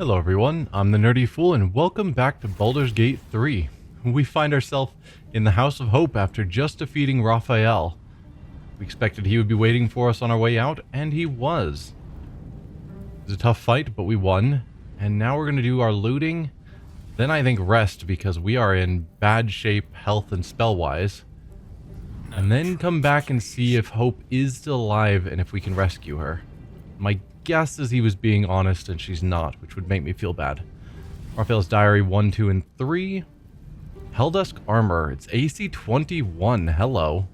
Hello everyone, I'm the Nerdy Fool and welcome back to Baldur's Gate 3. We find ourselves in the House of Hope after just defeating Raphael. We expected he would be waiting for us on our way out, and he was. It was a tough fight, but we won. And now we're going to do our looting, then I think rest because we are in bad shape health and spell-wise. And then come back and see if Hope is still alive and if we can rescue her. My guess is he was being honest and she's not, which would make me feel bad. Raphael's Diary 1, 2, and 3. Helldusk Armor. It's AC 21. Hello.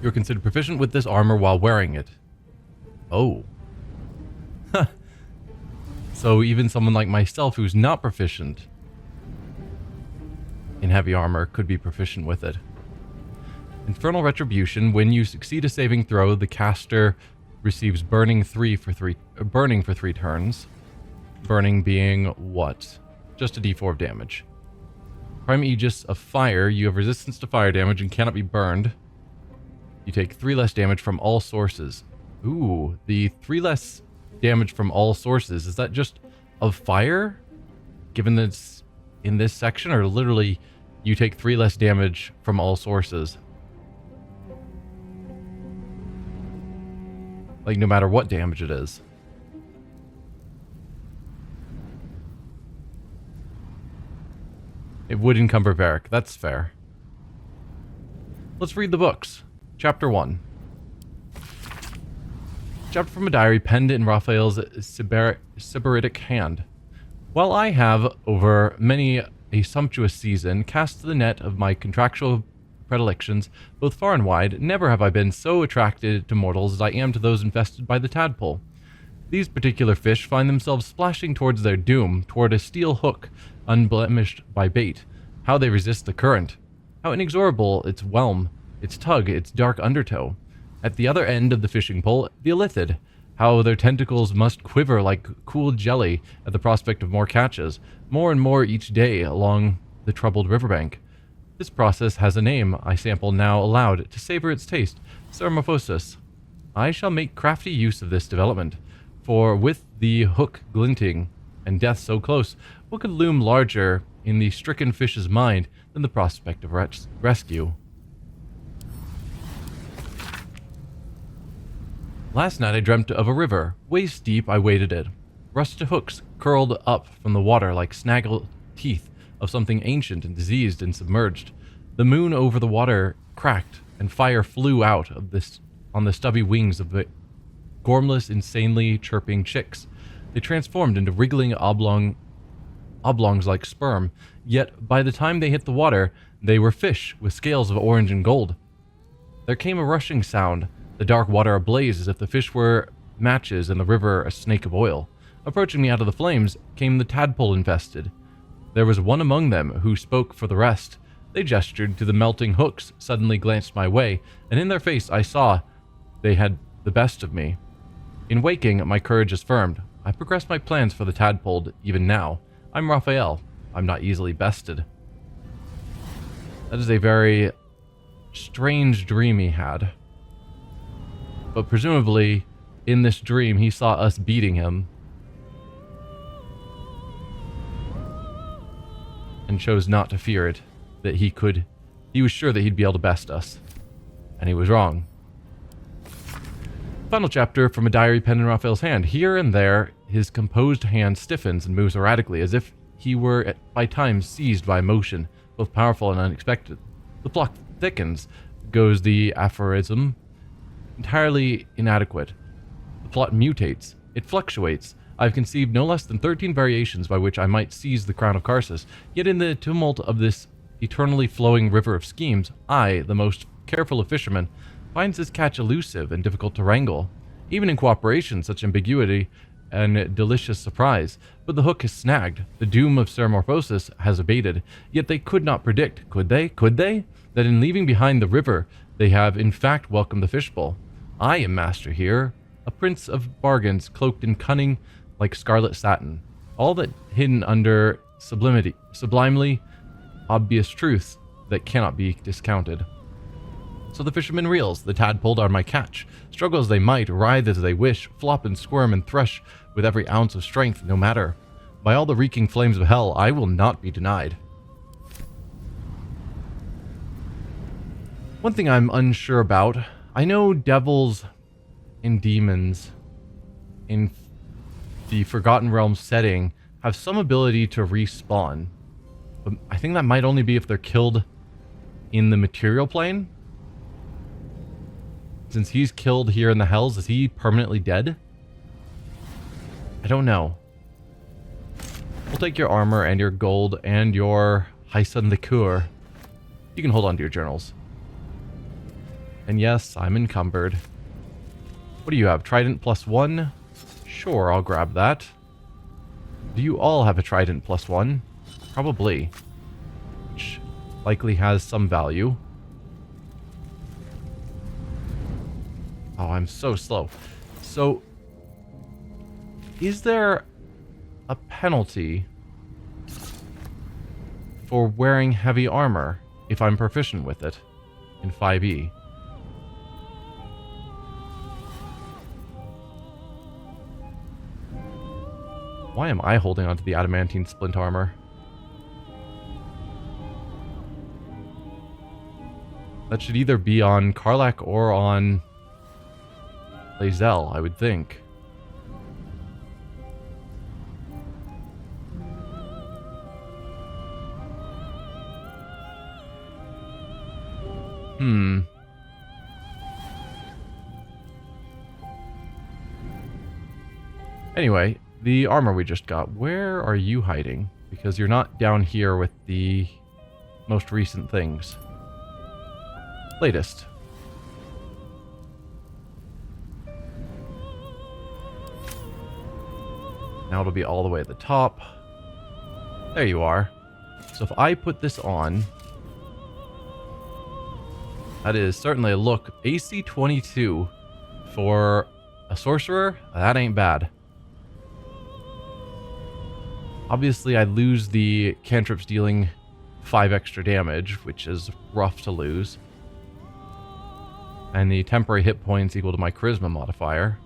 You're considered proficient with this armor while wearing it. Oh. So even someone like myself who's not proficient in heavy armor could be proficient with it. Infernal Retribution. When you succeed a saving throw, the caster receives burning for 3 turns. Burning being what? Just a d4 of damage. Prime Aegis of Fire. You have resistance to fire damage and cannot be burned. You take 3 less damage from all sources. Ooh, the 3 less damage from all sources. Is that just of fire? Given that it's in this section, or literally you take 3 less damage from all sources? Like, no matter what damage it is. It would encumber Varric. That's fair. Let's read the books. Chapter 1. Chapter from a diary penned in Raphael's Sybaritic hand. While I have, over many a sumptuous season, cast the net of my contractual predilections, both far and wide, never have I been so attracted to mortals as I am to those infested by the tadpole. These particular fish find themselves splashing towards their doom, toward a steel hook, unblemished by bait. How they resist the current. How inexorable its whelm, its tug, its dark undertow. At the other end of the fishing pole, the illithid. How their tentacles must quiver like cool jelly at the prospect of more catches, more and more each day along the troubled riverbank. This process has a name I sample now aloud to savor its taste, Cermophosis. I shall make crafty use of this development, for with the hook glinting and death so close, what could loom larger in the stricken fish's mind than the prospect of rescue? Last night I dreamt of a river. Waist deep I waded it. Rusted hooks curled up from the water like snaggled teeth of something ancient and diseased and submerged. The moon over the water cracked, and fire flew out of this on the stubby wings of the gormless, insanely chirping chicks. They transformed into wriggling oblongs like sperm, yet by the time they hit the water, they were fish with scales of orange and gold. There came a rushing sound, the dark water ablaze as if the fish were matches and the river a snake of oil. Approaching me out of the flames came the tadpole infested. There was one among them who spoke for the rest. They gestured to the melting hooks, suddenly glanced my way, and in their face I saw they had the best of me. In waking, my courage is firmed. I progress my plans for the tadpole even now. I'm Raphael. I'm not easily bested. That is a very strange dream he had. But presumably, in this dream, he saw us beating him and chose not to fear it, that he was sure that he'd be able to best us. And he was wrong. Final chapter from a diary penned in Raphael's hand. Here and there, his composed hand stiffens and moves erratically, as if he were by times seized by emotion, both powerful and unexpected. The plot thickens, goes the aphorism, entirely inadequate. The plot mutates. It fluctuates. I've conceived no less than 13 variations by which I might seize the crown of Karsus, yet in the tumult of this eternally flowing river of schemes, I, the most careful of fishermen, finds this catch elusive and difficult to wrangle. Even in cooperation, such ambiguity and delicious surprise. But the hook is snagged. The doom of Cermophosis has abated, yet they could not predict, could they, that in leaving behind the river, they have in fact welcomed the fishbowl. I am master here, a prince of bargains cloaked in cunning like scarlet satin, all that hidden under sublimely obvious truths that cannot be discounted. So the fisherman reels, the tadpole are my catch. Struggle as they might, writhe as they wish, flop and squirm and thresh with every ounce of strength, no matter. By all the reeking flames of hell, I will not be denied. One thing I'm unsure about, I know devils and demons in the Forgotten Realms setting have some ability to respawn, but I think that might only be if they're killed in the material plane. Since he's killed here in the Hells, is he permanently dead? I don't know. We'll take your armor and your gold and your Hyson liqueur. You can hold on to your journals. And yes, I'm encumbered. What do you have? Trident +1? Sure, I'll grab that. Do you all have a trident +1? Probably. Which likely has some value. Oh, I'm so slow. So, is there a penalty for wearing heavy armor if I'm proficient with it in 5e? Why am I holding onto the adamantine splint armor? That should either be on Karlach or on Lae'zel, I would think. Anyway, the armor we just got, where are you hiding? Because you're not down here with the most recent things. Latest. Now it'll be all the way at the top. There you are. So if I put this on, that is certainly a look. AC 22 for a sorcerer, that ain't bad. Obviously, I lose the cantrips dealing 5 extra damage, which is rough to lose. And the temporary hit points equal to my charisma modifier.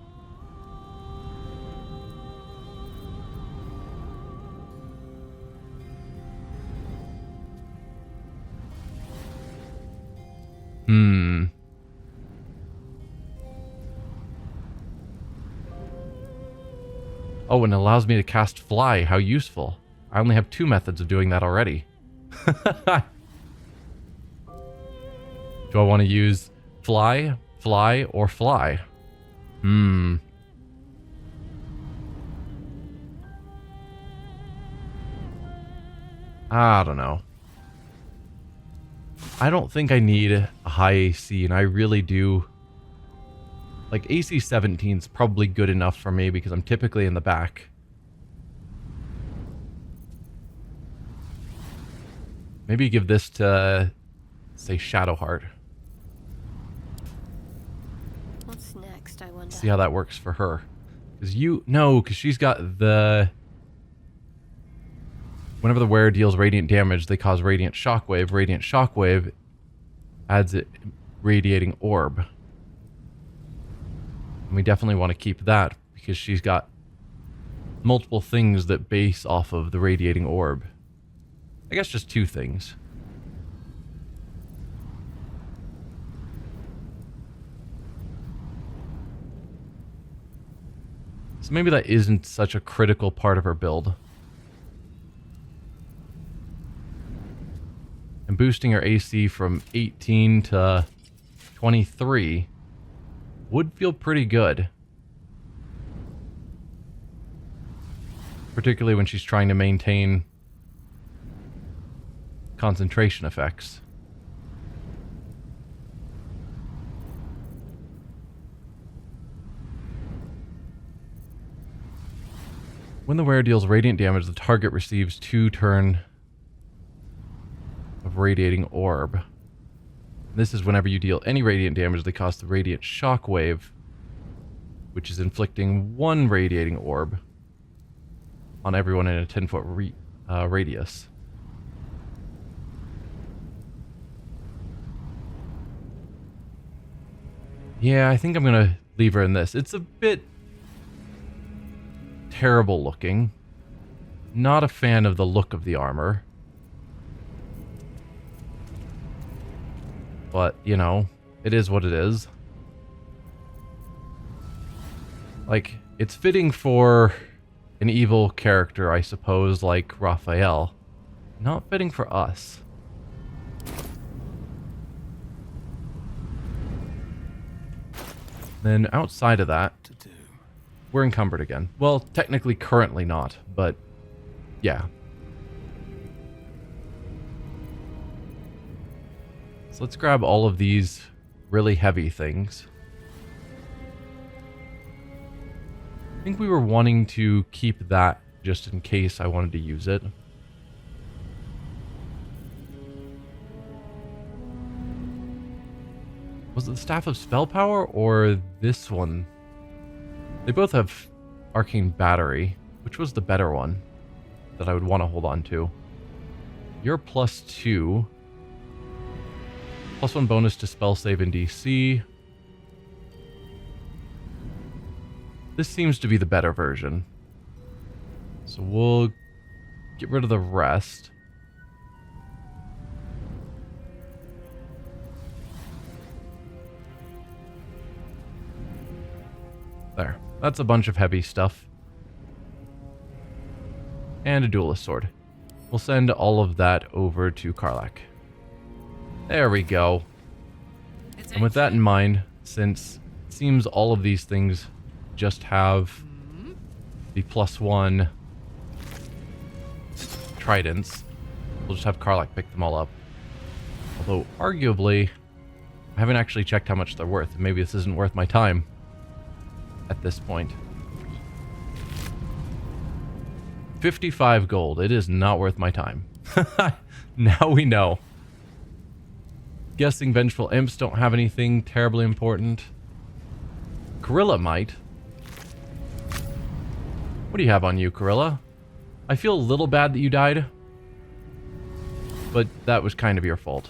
Oh, and it allows me to cast Fly. How useful. I only have 2 methods of doing that already. Do I want to use Fly, Fly, or Fly? I don't know. I don't think I need a high AC, and I really do. Like, AC 17 is probably good enough for me because I'm typically in the back. Maybe give this to, say, Shadowheart. What's next, I wonder? See how that works for her. Because she's got the... Whenever the wearer deals radiant damage, they cause radiant shockwave. Radiant shockwave adds a radiating orb. And we definitely want to keep that because she's got multiple things that base off of the radiating orb. I guess just 2 things. So maybe that isn't such a critical part of her build. And boosting her AC from 18 to 23 would feel pretty good. Particularly when she's trying to maintain concentration effects. When the wearer deals radiant damage, the target receives 2 turn of radiating orb. This is whenever you deal any radiant damage that costs the radiant shockwave, which is inflicting 1 radiating orb on everyone in a 10-foot radius. Yeah, I think I'm going to leave her in this. It's a bit terrible looking. Not a fan of the look of the armor. But, you know, it is what it is. Like, it's fitting for an evil character, I suppose, like Raphael. Not fitting for us. Then outside of that, we're encumbered again. Well, technically currently not, but yeah. So let's grab all of these really heavy things. I think we were wanting to keep that just in case I wanted to use it. Was it the Staff of Spell Power or this one? They both have Arcane Battery. Which was the better one that I would want to hold on to? You're +2. +1 bonus to spell save in DC. This seems to be the better version. So we'll get rid of the rest. There. That's a bunch of heavy stuff. And a duelist sword. We'll send all of that over to Karlach. There we go. And with that in mind, since it seems all of these things just have the +1 tridents, we'll just have Karlach pick them all up. Although, arguably, I haven't actually checked how much they're worth. Maybe this isn't worth my time at this point. 55 gold. It is not worth my time. Now we know. Guessing Vengeful Imps don't have anything terribly important. Corilla might. What do you have on you, Corilla? I feel a little bad that you died, but that was kind of your fault.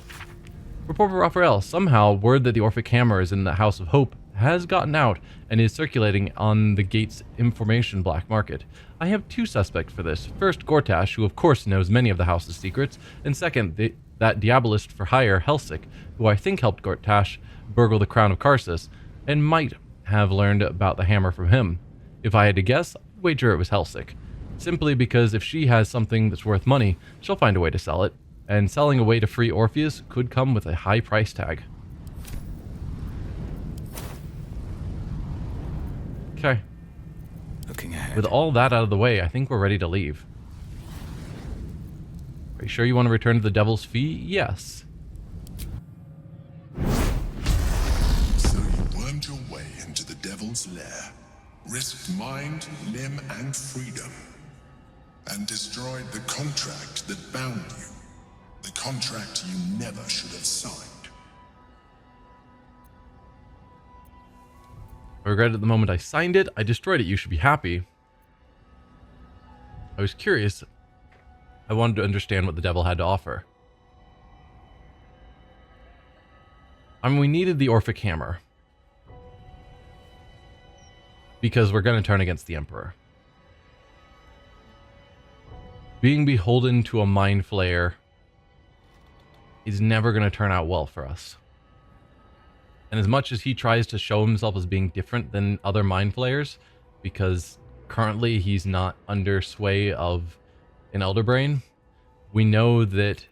Report for Raphael. Somehow, word that the Orphic Hammer is in the House of Hope has gotten out and is circulating on the gate's information black market. I have two suspects for this. First, Gortash, who of course knows many of the house's secrets, and second, that Diabolist for hire, Helsik, who I think helped Gortash burgle the crown of Karsus, and might have learned about the hammer from him. If I had to guess, I'd wager it was Helsik. Simply because if she has something that's worth money, she'll find a way to sell it, and selling a way to free Orpheus could come with a high price tag. Okay. Looking ahead. With all that out of the way, I think we're ready to leave. Are you sure you want to return to the Devil's Fee? Yes. So you wormed your way into the Devil's Lair, risked mind, limb, and freedom, and destroyed the contract that bound you. The contract you never should have signed. I regret it the moment I signed it. I destroyed it. You should be happy. I was curious. I wanted to understand what the devil had to offer. I mean, we needed the Orphic Hammer. Because we're going to turn against the Emperor. Being beholden to a mind flayer is never going to turn out well for us. And as much as he tries to show himself as being different than other mind flayers, because currently he's not under sway of an Elder Brain, we know that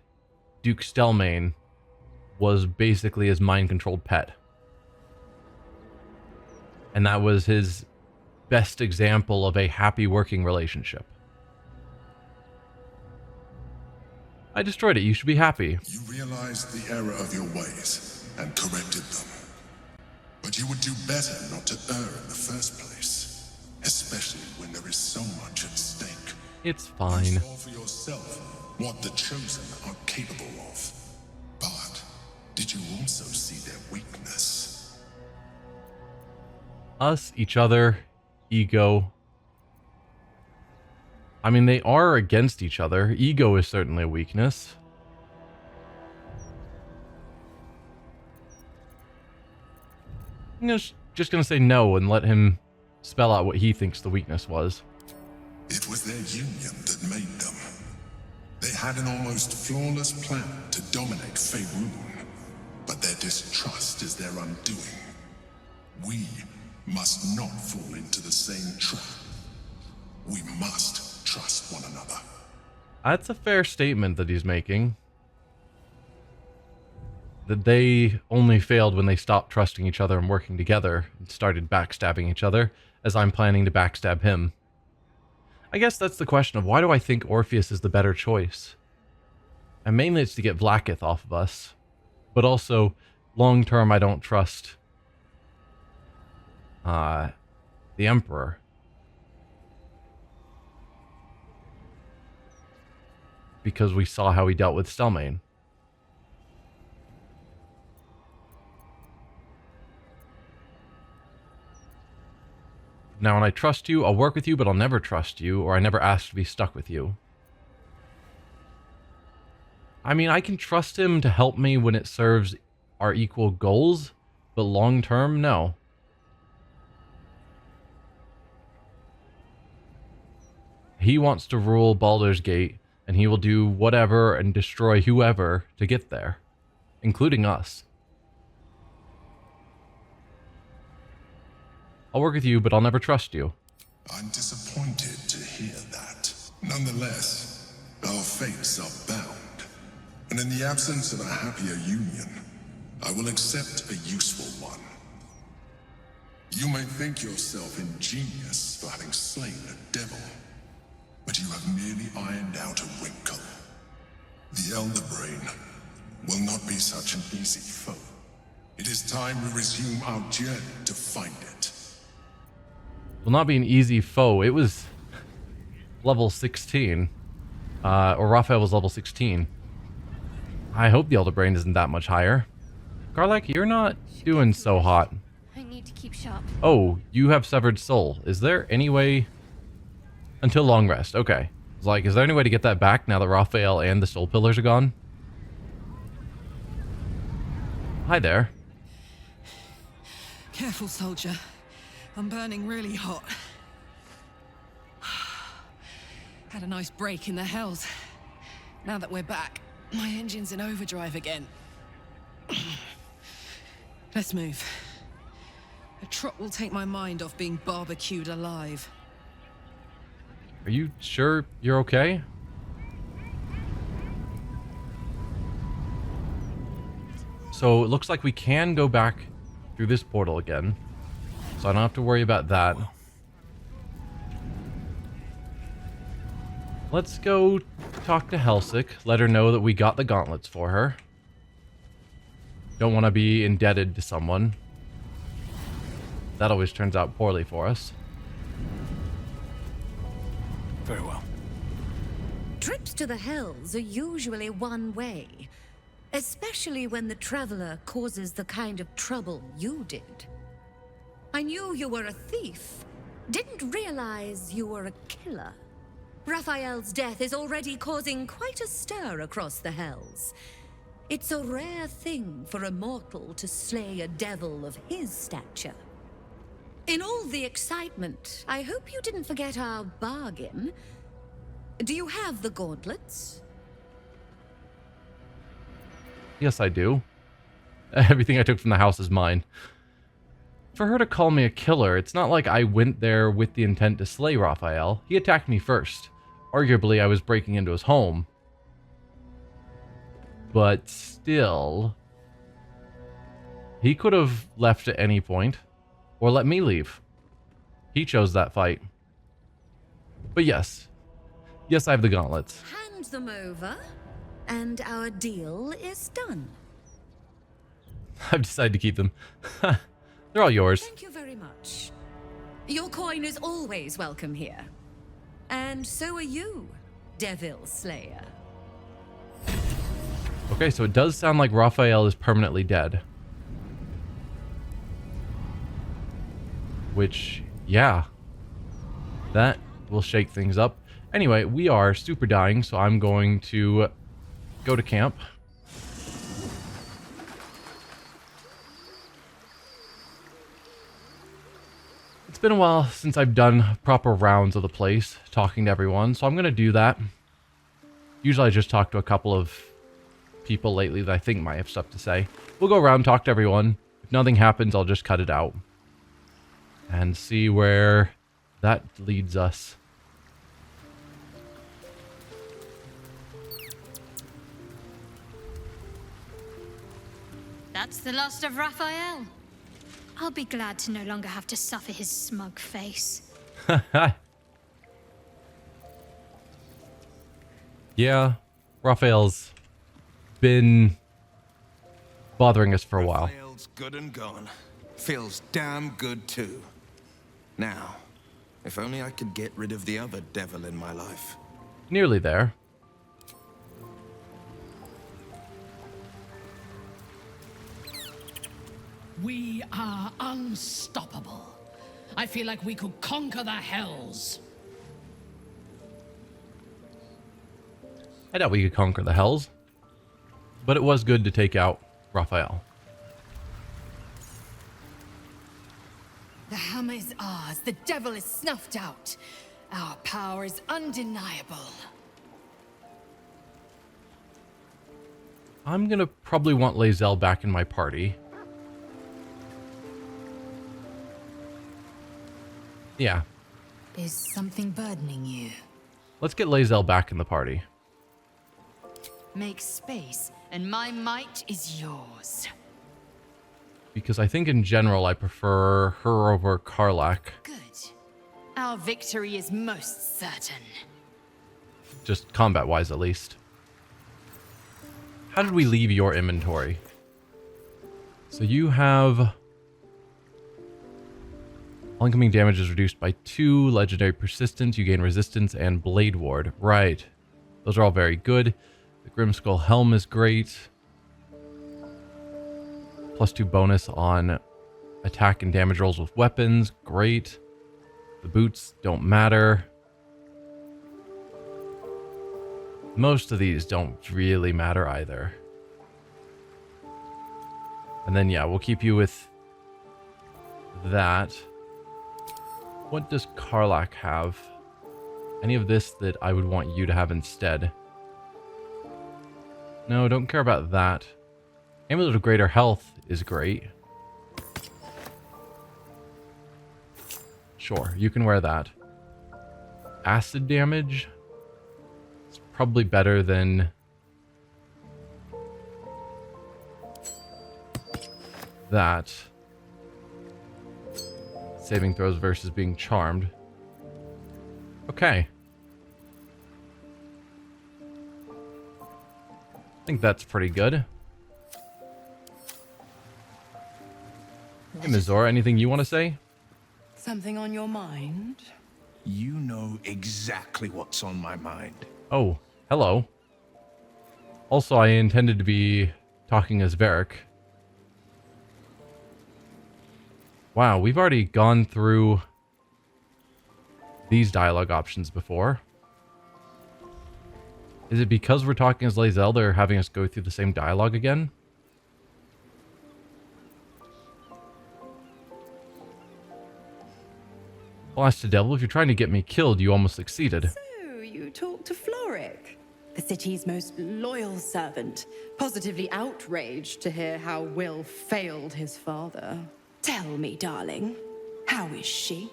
Duke Stelmane was basically his mind-controlled pet. And that was his best example of a happy working relationship. I destroyed it. You should be happy. You realized the error of your ways and corrected them. But you would do better not to err in the first place, especially when there is so much at stake. It's fine. You saw for yourself what the Chosen are capable of. But did you also see their weakness? Us, each other, ego. I mean, they are against each other. Ego is certainly a weakness. I'm just gonna say no and let him spell out what he thinks the weakness was. It was their union that made them. They had an almost flawless plan to dominate Faerun, but their distrust is their undoing. We must not fall into the same trap. We must trust one another. That's a fair statement that he's making. That they only failed when they stopped trusting each other and working together and started backstabbing each other, as I'm planning to backstab him. I guess that's the question of why do I think Orpheus is the better choice? And mainly it's to get Vlaakith off of us. But also, long term, I don't trust the Emperor. Because we saw how he dealt with Stelmane. Now, when I trust you, I'll work with you, but I'll never trust you, or I never ask to be stuck with you. I mean, I can trust him to help me when it serves our equal goals, but long term, no. He wants to rule Baldur's Gate, and he will do whatever and destroy whoever to get there, including us. I'll work with you, but I'll never trust you. I'm disappointed to hear that. Nonetheless, our fates are bound. And in the absence of a happier union, I will accept a useful one. You may think yourself ingenious for having slain a devil, but you have merely ironed out a wrinkle. The Elder Brain will not be such an easy foe. It is time we resume our journey to find it. Will not be an easy foe. It was level 16. Or Raphael was level 16. I hope the Elder Brain isn't that much higher. Garlek, you're not doing so hot. I need to keep sharp. Oh, you have Severed Soul. Is there any way... Until long rest. Okay. It's like, is there any way to get that back now that Raphael and the Soul Pillars are gone? Hi there. Careful, soldier. I'm burning really hot. Had a nice break in the hells. Now that we're back, my engine's in overdrive again. Let's move. A trot will take my mind off being barbecued alive. Are you sure you're okay? So it looks like we can go back through this portal again. So I don't have to worry about that. Let's go talk to Helsik. Let her know that we got the gauntlets for her. Don't want to be indebted to someone. That always turns out poorly for us. Very well. Trips to the hells are usually one way, especially when the traveler causes the kind of trouble you did. I knew you were a thief, didn't realize you were a killer. Raphael's death is already causing quite a stir across the hells. It's a rare thing for a mortal to slay a devil of his stature. In all the excitement, I hope you didn't forget our bargain. Do you have the gauntlets? Yes, I do. Everything I took from the house is mine. For her to call me a killer, it's not like I went there with the intent to slay Raphael. He attacked me first. Arguably, I was breaking into his home. But still, he could have left at any point, or let me leave. He chose that fight. But yes. Yes, I have the gauntlets. Hand them over, and our deal is done. I've decided to keep them. They're all yours. Thank you very much. Your coin is always welcome here. And so are you, Devil Slayer. Okay, so it does sound like Raphael is permanently dead. Which, yeah. That will shake things up. Anyway, we are super dying, so I'm going to go to camp. It's been a while since I've done proper rounds of the place, talking to everyone, so I'm going to do that. Usually I just talk to a couple of people lately that I think might have stuff to say. We'll go around, talk to everyone. If nothing happens, I'll just cut it out. And see where that leads us. That's the last of Raphael. I'll be glad to no longer have to suffer his smug face. Yeah, Raphael's been bothering us for a while. Raphael's good and gone. Feels damn good too. Now, if only I could get rid of the other devil in my life. Nearly there. We are unstoppable. I feel like we could conquer the hells. I doubt we could conquer the hells. But it was good to take out Raphael. The hammer is ours. The devil is snuffed out. Our power is undeniable. I'm gonna probably want Lae'zel back in my party. Yeah. Is something burdening you? Let's get Lae'zel back in the party. Make space, and my might is yours. Because I think in general I prefer her over Karlach. Good. Our victory is most certain. Just combat-wise, at least. How did we leave your inventory? So you have... Incoming damage is reduced by 2, legendary persistence, you gain resistance, and blade ward. Right. Those are all very good. The Grimskull helm is great. +2 bonus on attack and damage rolls with weapons. Great. The boots don't matter. Most of these don't really matter either. And then, yeah, we'll keep you with that. What does Karlach have? Any of this that I would want you to have instead? No, don't care about that. Amulet of Greater Health is great. Sure, you can wear that. Acid damage? It's probably better than... that. Saving throws versus being charmed. Okay. I think that's pretty good. Hey, Mizora, anything you want to say? Something on your mind? You know exactly what's on my mind. Oh, hello. Also, I intended to be talking as Varric. Wow, we've already gone through these dialogue options before. Is it because we're talking as Lae'zel they're having us go through the same dialogue again? Blast the devil, if you're trying to get me killed, you almost succeeded. So, you talked to Floric, the city's most loyal servant, positively outraged to hear how Will failed his father. Tell me, darling, how is she?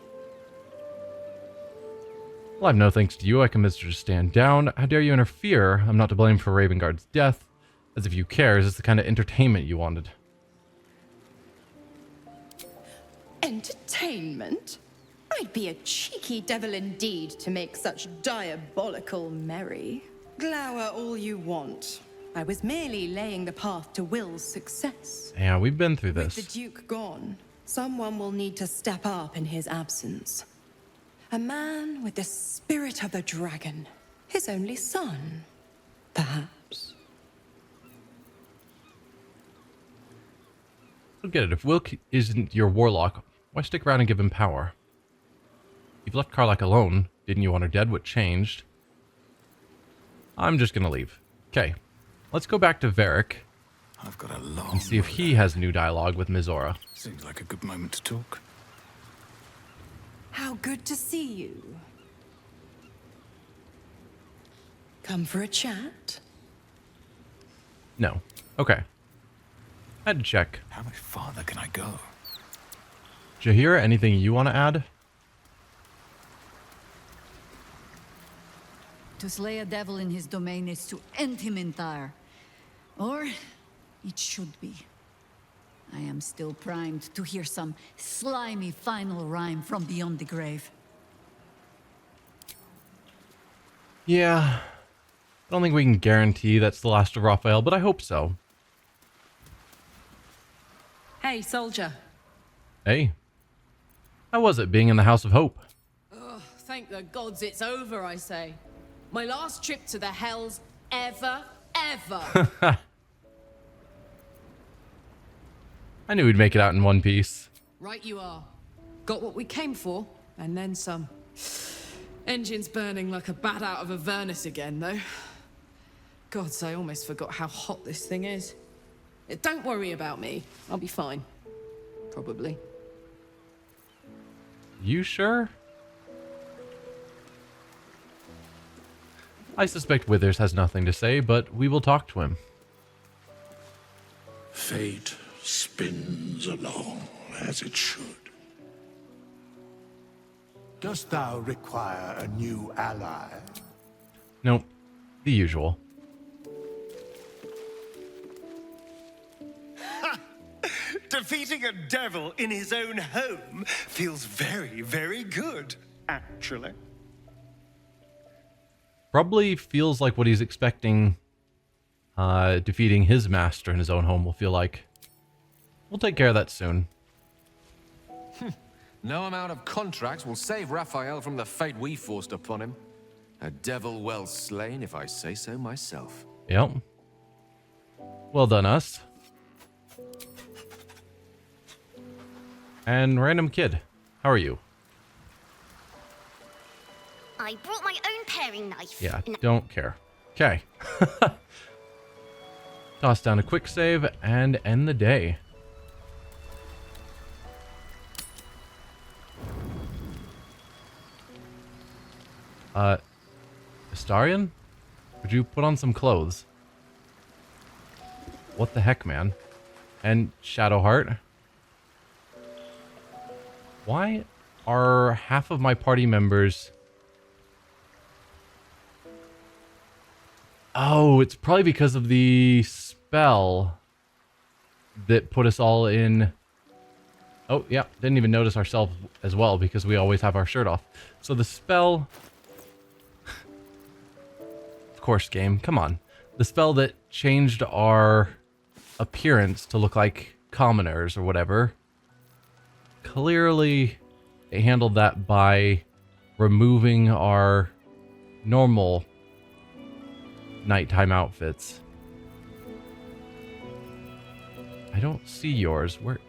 Well, I've no thanks to you. I convinced her to stand down. How dare you interfere? I'm not to blame for Ravengard's death. As if you care. Is this the kind of entertainment you wanted? Entertainment? I'd be a cheeky devil indeed to make such diabolical merry. Glower all you want. I was merely laying the path to Will's success. Yeah, we've been through this. With the Duke gone, someone will need to step up in his absence. A man with the spirit of the dragon. His only son, perhaps. I don't get it. If Wilk isn't your warlock, why stick around and give him power? You've left Karlach alone. Didn't you want her dead? What changed? I'm just gonna leave. Okay. Let's go back to Varric I've got a long and see if he has new dialogue with Mizora. Seems like a good moment to talk. How good to see you. Come for a chat? No. Okay. I had to check. How much farther can I go? Jahira, anything you want to add? To slay a devil in his domain is to end him entire. Or it should be. I am still primed to hear some slimy final rhyme from beyond the grave. Yeah. I don't think we can guarantee that's the last of Raphael, but I hope so. Hey, soldier. Hey. How was it being in the House of Hope? Oh, thank the gods it's over, I say. My last trip to the Hells ever. I knew we'd make it out in one piece. Right you are. Got what we came for, and then some. Engine's burning like a bat out of a furnace again, though. Gods, I almost forgot how hot this thing is. Don't worry about me. I'll be fine. Probably. You sure? I suspect Withers has nothing to say, but we will talk to him. Fate spins along as it should. Dost thou require a new ally? Nope. The usual. Defeating a devil in his own home feels very, very good, actually. Probably feels like what he's expecting defeating his master in his own home will feel like. We'll take care of that soon. No amount of contracts will save Raphael from the fate we forced upon him. A devil well slain, if I say so myself. Yep. Well done, us. And random kid, how are you? I brought my own paring knife. Yeah, don't care. Okay. Toss down a quick save and end the day. Astarion? Would you put on some clothes? What the heck, man? And Shadowheart? Why are half of my party members... Oh, it's probably because of the spell that put us all in... Oh, yeah, didn't even notice ourselves as well because we always have our shirt off. So the spell... Of course, game, come on. The spell that changed our appearance to look like commoners or whatever. Clearly, it handled that by removing our normal nighttime outfits. I don't see yours. Where?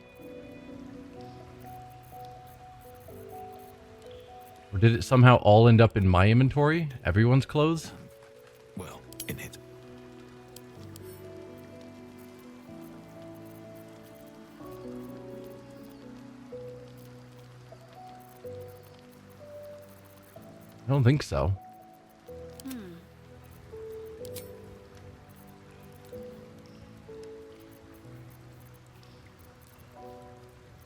Or did it somehow all end up in my inventory? Everyone's clothes? Well, in it. I don't think so.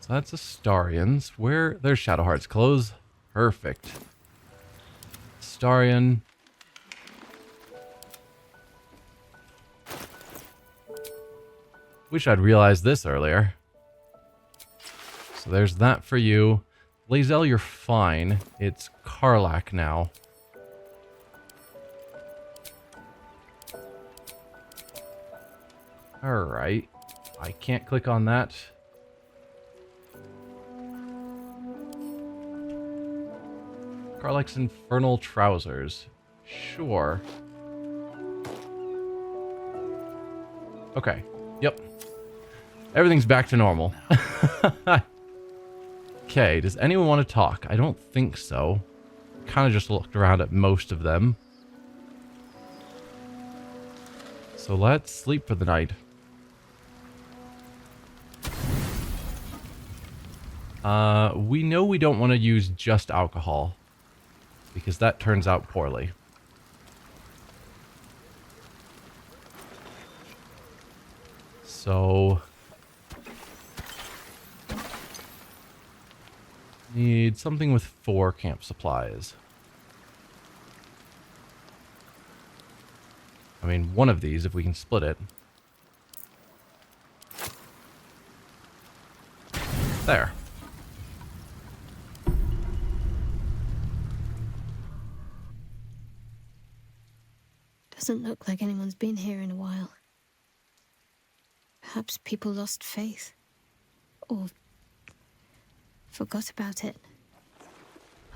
So that's Astarion's. Where? There's Shadowheart's clothes. Perfect. Astarion. Wish I'd realized this earlier. So there's that for you. Lae'zel, you're fine. It's Karlach now. Alright. I can't click on that. Karlach's infernal trousers. Sure. Okay. Yep. Everything's back to normal. Okay, does anyone want to talk? I don't think so. Kind of just looked around at most of them. So let's sleep for the night. We know we don't want to use just alcohol, because that turns out poorly. So... need something with 4 camp supplies. I mean, one of these, if we can split it. There. Doesn't look like anyone's been here in a while. Perhaps people lost faith. Or forgot about it.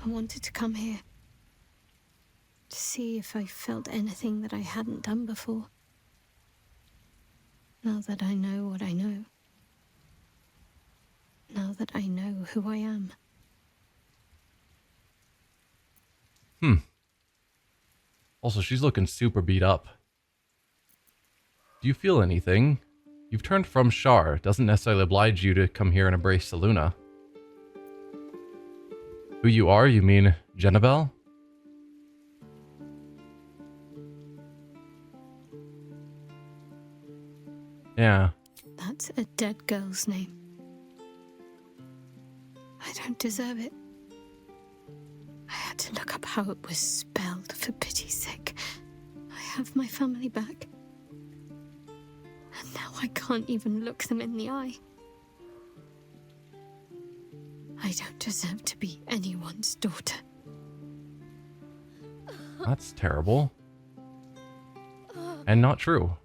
I wanted to come here. To see if I felt anything that I hadn't done before. Now that I know what I know. Now that I know who I am. Also, she's looking super beat up. Do you feel anything? You've turned from Shar. Doesn't necessarily oblige you to come here and embrace Selûne. Who you are? You mean Jenabel? Yeah. That's a dead girl's name. I don't deserve it. I had to look up how it was spelled, for pity's sake. I have my family back. And now I can't even look them in the eye. I don't deserve to be anyone's daughter. That's terrible. And not true.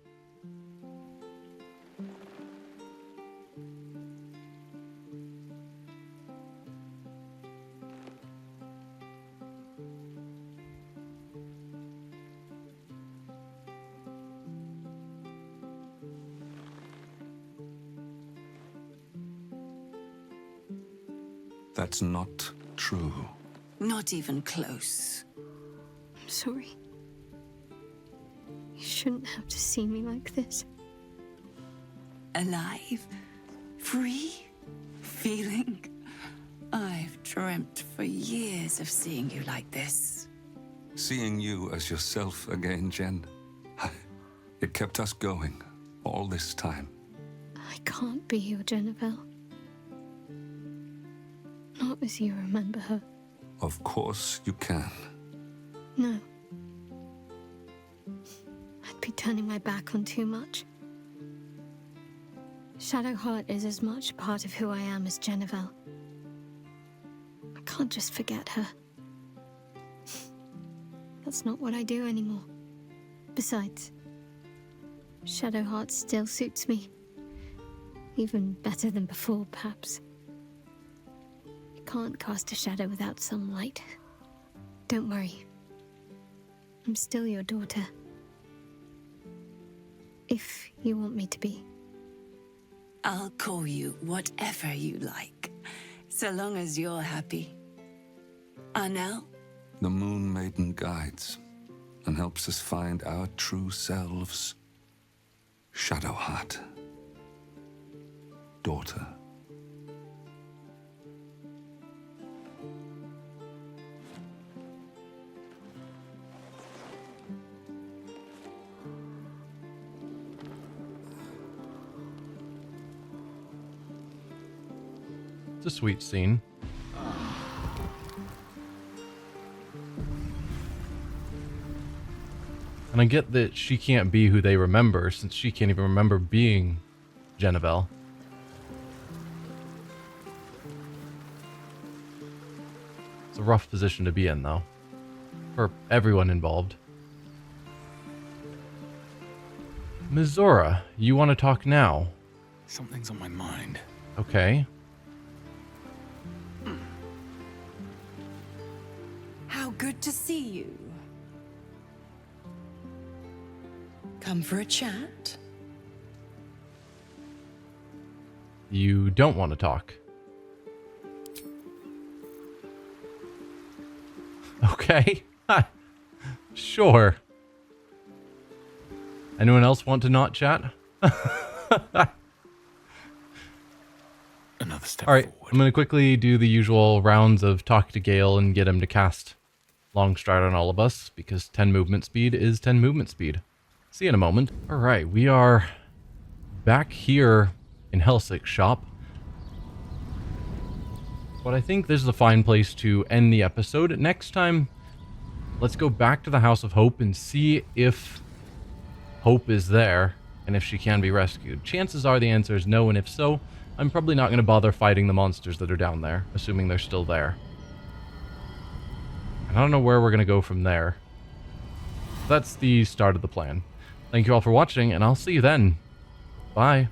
That's not true. Not even close. I'm sorry. You shouldn't have to see me like this. Alive? Free? Feeling? I've dreamt for years of seeing you like this. Seeing you as yourself again, Jen. It kept us going all this time. I can't be your Jenabel. Not as you remember her. Of course you can. No. I'd be turning my back on too much. Shadowheart is as much part of who I am as Jenabel. I can't just forget her. That's not what I do anymore. Besides, Shadowheart still suits me. Even better than before, perhaps. You can't cast a shadow without some light. Don't worry. I'm still your daughter. If you want me to be. I'll call you whatever you like, so long as you're happy. Arnell? The Moon Maiden guides and helps us find our true selves. Shadowheart. Daughter. It's a sweet scene. And I get that she can't be who they remember, since she can't even remember being Jenabel. It's a rough position to be in, though. For everyone involved. Mizora, you want to talk now? Something's on my mind. Okay. How good to see you. Come for a chat? You don't want to talk. Okay. Sure. Anyone else want to not chat? An another step All right, forward. I'm going to quickly do the usual rounds of talk to Gale and get him to cast Longstride on all of us, because 10 movement speed is 10 movement speed. See you in a moment. All right, we are back here in Helsik's shop. But I think this is a fine place to end the episode. Next time, let's go back to the House of Hope and see if Hope is there and if she can be rescued. Chances are the answer is no, and if so, I'm probably not going to bother fighting the monsters that are down there, assuming they're still there. And I don't know where we're going to go from there. That's the start of the plan. Thank you all for watching, and I'll see you then. Bye.